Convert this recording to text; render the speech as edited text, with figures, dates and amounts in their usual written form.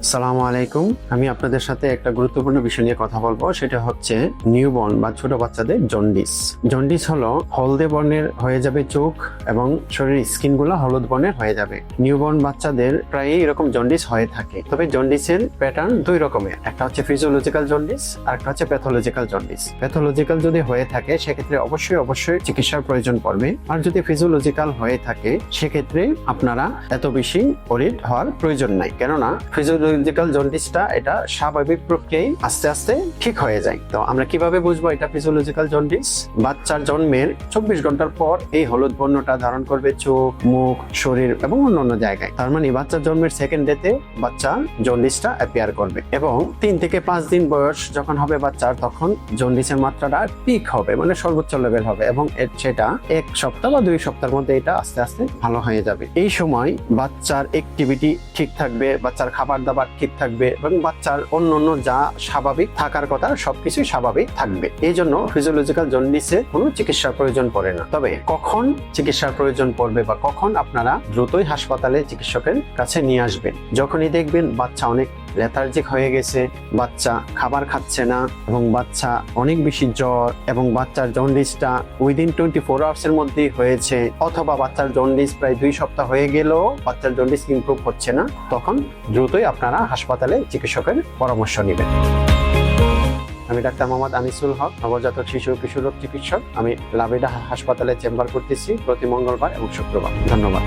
আসসালামু আলাইকুম। আমি আপনাদের সাথে একটা গুরুত্বপূর্ণ বিষয় নিয়ে কথা বলবো, সেটা হচ্ছে নিউবর্ন বা ছোট বাচ্চাদের জন্ডিস। জন্ডিস হলো হলদে বর্ণের হয়ে যাবে চোখ এবং শরীরের স্কিন গুলো হলুদ বর্ণের হয়ে যাবে। নিউবর্ন বাচ্চাদের প্রায়ই এরকম জন্ডিস হয়ে থাকে, তবে জন্ডিসের প্যাটার্ন দুই রকমের, একটা হচ্ছে ফিজিওলজিক্যাল জন্ডিস আর একটা হচ্ছে প্যাথোলজিক্যাল জন্ডিস। প্যাথোলজিক্যাল যদি হয়ে থাকে সেক্ষেত্রে অবশ্যই চিকিৎসার প্রয়োজন পড়বে, আর যদি ফিজিওলজিক্যাল হয়ে থাকে সেক্ষেত্রে আপনারা এত বেশি ওরিড হওয়ার প্রয়োজন নাই, কেননা ফিজিওলজিক্যাল জন্ডিসটা এটা স্বাভাবিক প্রক্রিয়ায় আস্তে আস্তে ঠিক হয়ে যায়। তো আমরা কিভাবে বুঝবো এটা ফিজিওলজিক্যাল জন্ডিস? বাচ্চার জন্মের 24 ঘন্টার পর এই হলুদ বর্ণটা ধারণ করবে চোখ, মুখ, শরীর এবং অন্যান্য জায়গায়। তার মানে বাচ্চার জন্মের সেকেন্ড ডেতে বাচ্চা জন্ডিসটা অ্যাপিয়ার করবে, এবং 3 থেকে 5 দিন বয়স যখন হবে বাচ্চার, তখন জন্ডিসের মাত্রাটা পিক হবে, মানে সর্বোচ্চ লেভেল হবে, এবং সেটা 1 সপ্তাহ বা 2 সপ্তাহের মধ্যে এটা আস্তে আস্তে ভালো হয়ে যাবে। এই সময় বাচ্চার অ্যাক্টিভিটি ঠিক থাকবে, বাচ্চার খাবার দাবার ঠিক থাকবে, এবং বাচ্চার অন্যান্য যা স্বাভাবিক থাকার কথা সবকিছুই স্বাভাবিক থাকবে। এই জন্য ফিজিওলজিক্যাল জন্ডিসে কোনো চিকিৎসার প্রয়োজন পড়ে না। তবে কখন চিকিৎসার প্রয়োজন পড়বে বা কখন আপনারা দ্রুতই হাসপাতালে চিকিৎসকের কাছে নিয়ে আসবেন? যখনই দেখবেন বাচ্চা অনেক লেথার্জিক হয়ে গেছে, বাচ্চা খাবার খাচ্ছে না, এবং বাচ্চা অনেক বেশি জ্বর, এবং বাচ্চার জন্ডিসটা উইদিন 24 আওয়ার্সের মধ্যে হয়েছে, অথবা বাচ্চার জন্ডিস প্রায় 2 সপ্তাহ হয়ে গেলেও বাচ্চার জন্ডিস ইমপ্রুভ হচ্ছে না, তখন দ্রুতই আপনারা হাসপাতালে চিকিৎসকের পরামর্শ নেবেন। আমি ডাক্তার মোহাম্মদ আনিসুল হক, নবজাতক শিশু ও কিশোর রোগ চিকিৎসক। আমি লাভিডা হাসপাতালে চেম্বার করতেছি প্রতি মঙ্গলবার এবং শুক্রবার। ধন্যবাদ।